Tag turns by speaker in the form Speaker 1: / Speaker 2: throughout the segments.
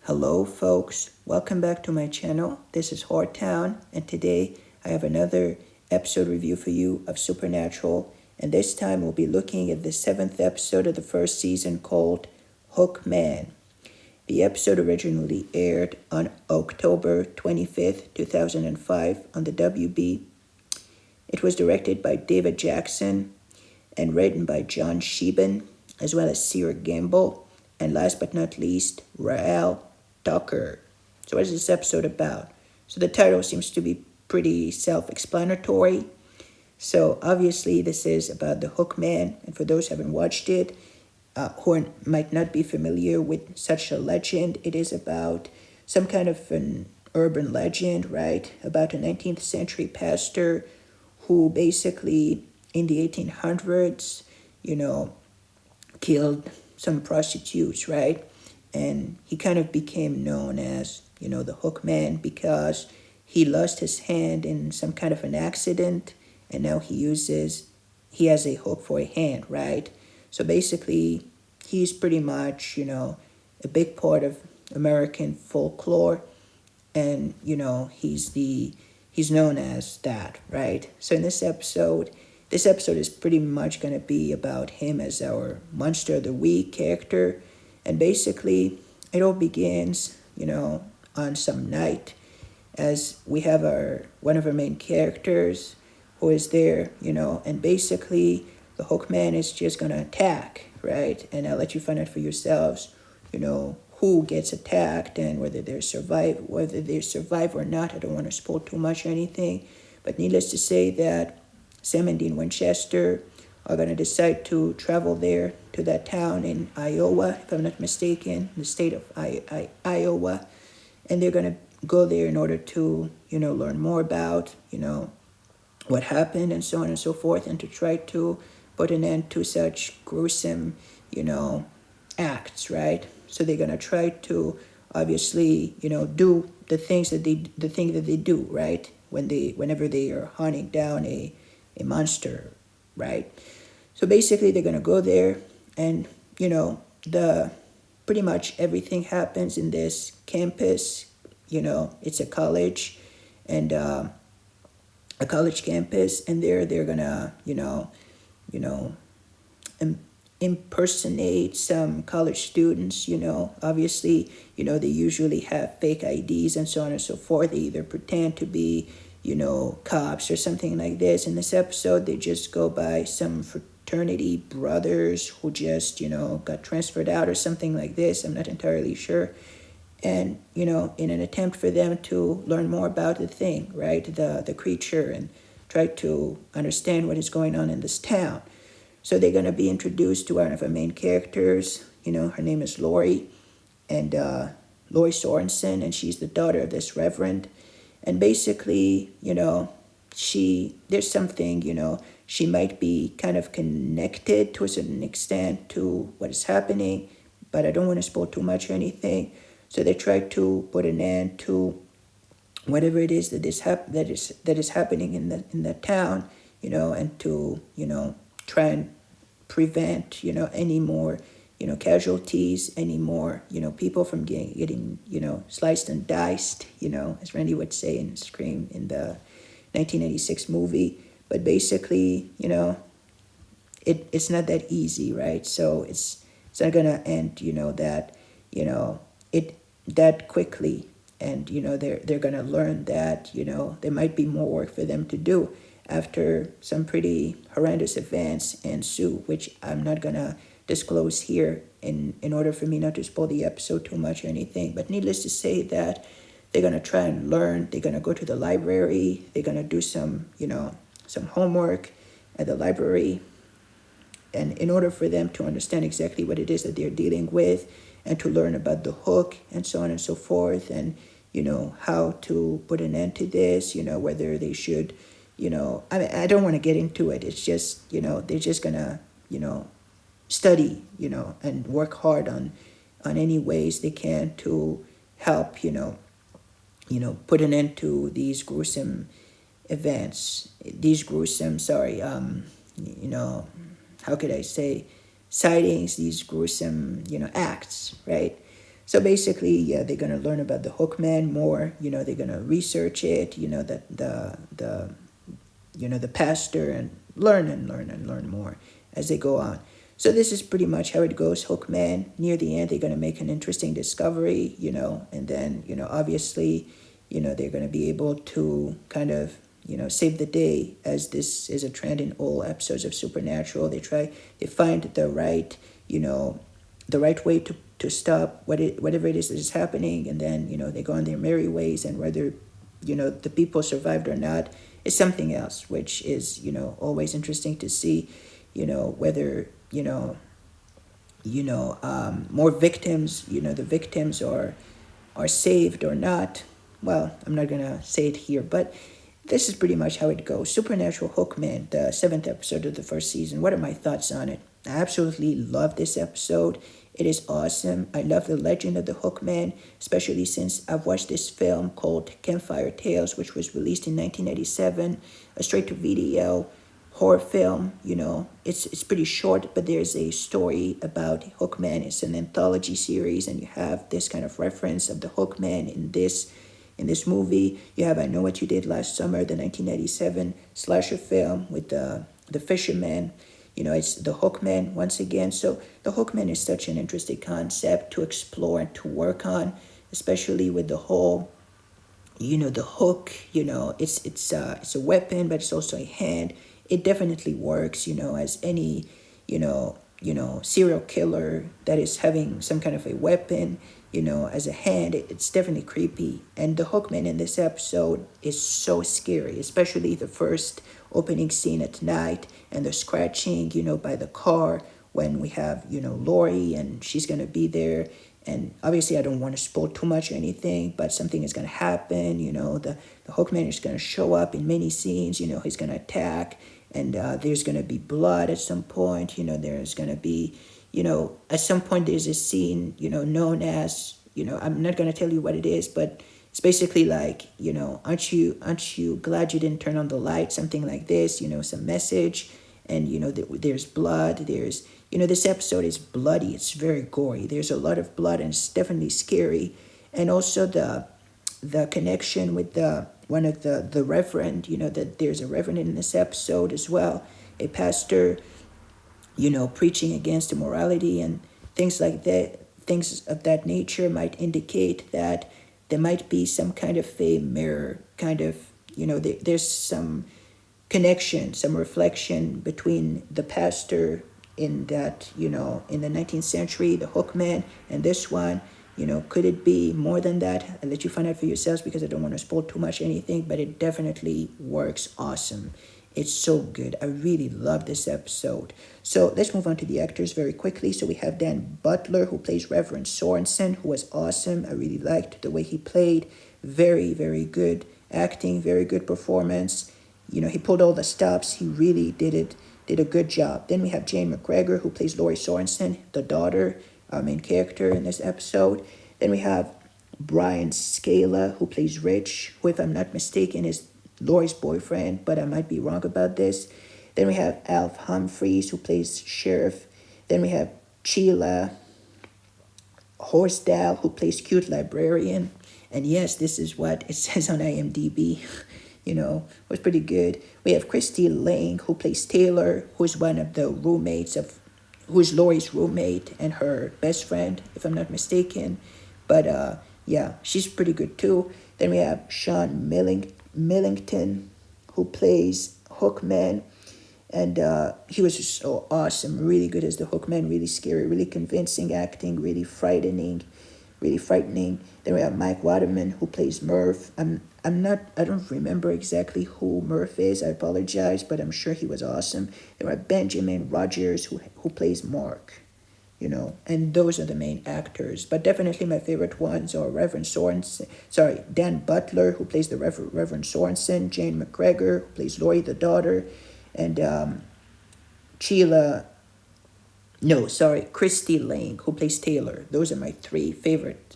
Speaker 1: Hello, folks. Welcome back to my channel. This is Hortown, and today I have another episode review for you of Supernatural. And this time we'll be looking at the 7th episode of the first season called Hook Man. The episode originally aired on October 25th, 2005 on the WB. It was directed by David Jackson and written by John Sheben, as well as Sierra Gamble, and last but not least, Rael Tucker. So what is this episode about? So the title seems to be pretty self-explanatory. So obviously this is about the Hook Man, and for those who haven't watched it, who might not be familiar with such a legend, it is about some kind of an urban legend, right? About a 19th century pastor who basically in the 1800s, killed some prostitutes, right? And he kind of became known as, the Hook Man because he lost his hand in some kind of an accident, and now he has a hook for a hand, right? So basically, he's pretty much, a big part of American folklore, and, he's known as that, right? So in this episode is pretty much going to be about him as our Monster of the Week character. And basically, it all begins, on some night as we have one of our main characters who is there, and basically the Hook Man is just going to attack, right? And I'll let you find out for yourselves, who gets attacked and whether they survive or not. I don't want to spoil too much or anything, but needless to say that Sam and Dean Winchester are going to decide to travel there to that town in Iowa, if I'm not mistaken, the state of Iowa. And they're going to go there in order to, learn more about, what happened and so on and so forth, and to try to put an end to such gruesome, acts, right? So they're going to try to obviously, do the thing that they do, right? Whenever they are hunting down a monster, right? So basically they're going to go there, and the pretty much everything happens in this campus. It's a college, and a college campus, and they're going to impersonate some college students. Obviously, they usually have fake IDs and so on and so forth. They either pretend to be cops or something like this. In this episode, they just go by some fraternity brothers who just, got transferred out or something like this. I'm not entirely sure. And, in an attempt for them to learn more about the thing, right, the creature, and try to understand what is going on in this town. So they're going to be introduced to one of our main characters. Her name is Lori, and Lori Sorensen, and she's the daughter of this reverend. And basically, there's something, she might be kind of connected to a certain extent to what is happening, but I don't want to spoil too much or anything. So they try to put an end to whatever it is that is happening in the town, and to, try and prevent, any more, casualties, any more, people from getting, sliced and diced, as Randy would say in Scream in the 1986 movie. But basically, it's not that easy, right? So it's not gonna end, that quickly. And, they're gonna learn that, there might be more work for them to do after some pretty horrendous events ensue, which I'm not gonna disclose here in order for me not to spoil the episode too much or anything. But needless to say that they're gonna try and learn. They're gonna go to the library. They're gonna do some, some homework at the library. And in order for them to understand exactly what it is that they're dealing with, and to learn about the hook and so on and so forth, and, how to put an end to this, whether they should, I don't want to get into it. It's just, they're just gonna, study, and work hard on any ways they can to help, put an end to these gruesome events, how could I say, sightings, these gruesome, acts, right? So basically, yeah, they're gonna learn about the Hookman more. They're gonna research it. The pastor, and learn and learn and learn more as they go on. So this is pretty much how it goes. Hookman, near the end, they're gonna make an interesting discovery. And then obviously, they're gonna be able to kind of save the day, as this is a trend in all episodes of Supernatural. They find the right way to stop whatever it is that is happening, and then they go on their merry ways, and whether the people survived or not is something else, which is always interesting to see, whether more victims, the victims are saved or not. Well, I'm not gonna say it here, but this is pretty much how it goes. Supernatural Hookman, the 7th episode of the first season. What are my thoughts on it? I absolutely love this episode. It is awesome. I love the legend of the Hookman, especially since I've watched this film called Campfire Tales, which was released in 1997, a straight-to-video horror film. It's pretty short, but there's a story about Hookman. It's an anthology series, and you have this kind of reference of the Hookman in this movie. You have I Know What You Did Last Summer, the 1997 slasher film with the fisherman. It's the Hookman once again. So the Hookman is such an interesting concept to explore and to work on, especially with the whole, the hook. It's a weapon, but it's also a hand. It definitely works. As any, serial killer that is having some kind of a weapon, as a hand. It's definitely creepy. And the Hookman in this episode is so scary, especially the first opening scene at night and the scratching, by the car when we have, Lori, and she's going to be there. And obviously I don't want to spoil too much or anything, but something is going to happen. The Hookman is going to show up in many scenes. He's going to attack, and there's going to be blood at some point. There's going to be, at some point there's a scene, known as, I'm not going to tell you what it is, but it's basically like, aren't you glad you didn't turn on the light? Something like this, some message. And, there's blood. There's, this episode is bloody. It's very gory. There's a lot of blood, and it's definitely scary. And also the connection with one of the reverend, that there's a reverend in this episode as well, a pastor, preaching against immorality and things like that. Things of that nature might indicate that there might be some kind of a mirror, kind of, there's some connection, some reflection between the pastor in that, in the 19th century, the Hookman, and this one. Could it be more than that? I'll let you find out for yourselves, because I don't want to spoil too much anything, but it definitely works awesome. It's so good. I really love this episode. So let's move on to the actors very quickly. So we have Dan Butler, who plays Reverend Sorensen, who was awesome. I really liked the way he played. Very, very good acting, very good performance. He pulled all the stops. He really did a good job. Then we have Jane McGregor, who plays Lori Sorensen, the daughter, our main character in this episode. Then we have Brian Scala, who plays Rich, who, if I'm not mistaken, is Lori's boyfriend, but I might be wrong about this. Then we have Alf Humphreys, who plays Sheriff. Then we have Sheila Horsdale, who plays Cute Librarian. And yes, this is what it says on IMDb. Was pretty good. We have Christy Lang, who plays Taylor, who's one of the roommates who's Lori's roommate and her best friend, if I'm not mistaken. But yeah, she's pretty good too. Then we have Sean Millington, who plays Hookman. And he was just so awesome, really good as the Hookman, really scary, really convincing acting, really frightening. Then we have Mike Waterman, who plays Murph. I don't remember exactly who Murph is. I apologize, but I'm sure he was awesome. There are Benjamin Rogers, who plays Mark, and those are the main actors. But definitely my favorite ones are Dan Butler, who plays the Reverend Sorensen, Jane McGregor, who plays Lori, the daughter, and Christy Lang, who plays Taylor. Those are my three favorite,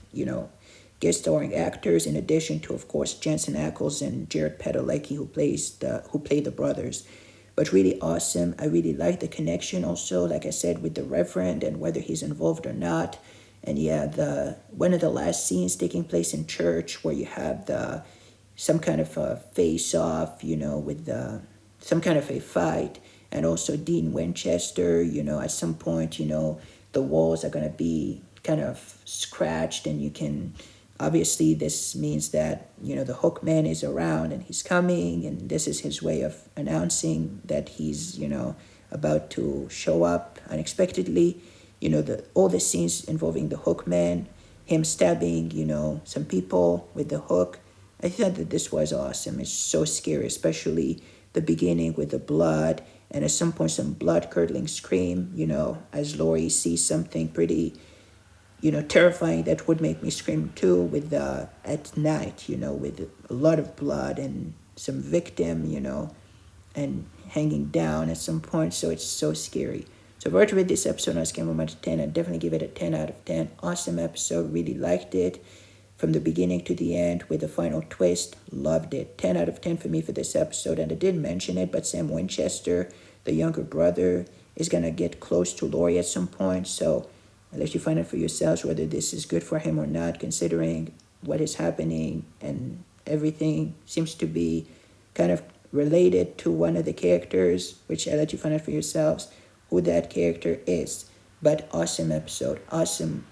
Speaker 1: guest starring actors, in addition to, of course, Jensen Ackles and Jared Padalecki, who play the brothers. But really awesome. I really like the connection also, like I said, with the Reverend and whether he's involved or not. And yeah, the one of the last scenes taking place in church where you have the some kind of a face off, with some kind of a fight, and also Dean Winchester, at some point, the walls are gonna be kind of scratched, and you can obviously this means that the Hookman is around and he's coming, and this is his way of announcing that he's about to show up unexpectedly. All the scenes involving the Hookman, him stabbing some people with the hook. I thought that this was awesome. It's so scary, especially the beginning with the blood, and at some point some blood curdling scream. As Laurie sees something pretty terrifying that would make me scream too, with at night, with a lot of blood and some victim, and hanging down at some point. So it's so scary. So if I were to rate this episode on a scale of 1 to 10, I'd definitely give it a 10 out of 10. Awesome episode. Really liked it from the beginning to the end with the final twist. Loved it. 10 out of 10 for me for this episode. And I didn't mention it, but Sam Winchester, the younger brother, is going to get close to Laurie at some point. So I'll let you find out for yourselves whether this is good for him or not, considering what is happening, and everything seems to be kind of related to one of the characters, which I'll let you find out for yourselves who that character is. But awesome episode, awesome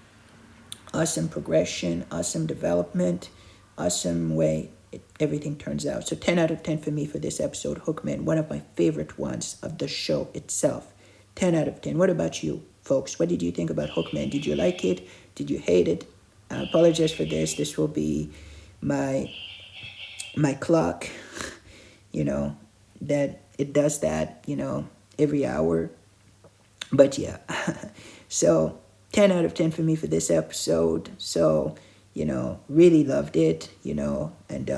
Speaker 1: progression, awesome development, awesome way everything turns out. So 10 out of 10 for me for this episode, Hookman, one of my favorite ones of the show itself. 10 out of 10. What about you, folks? What did you think about Hookman? Did you like it? Did you hate it? I apologize for this. This will be my clock, that it does that, every hour. But yeah, so 10 out of 10 for me for this episode. So, really loved it, and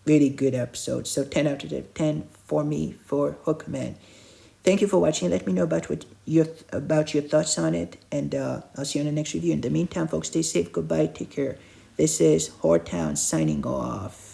Speaker 1: really good episode. So 10 out of 10 for me for Hookman. Thank you for watching. Let me know about your thoughts on it, and I'll see you on the next review. In the meantime, folks, stay safe. Goodbye. Take care. This is Whoretown signing off.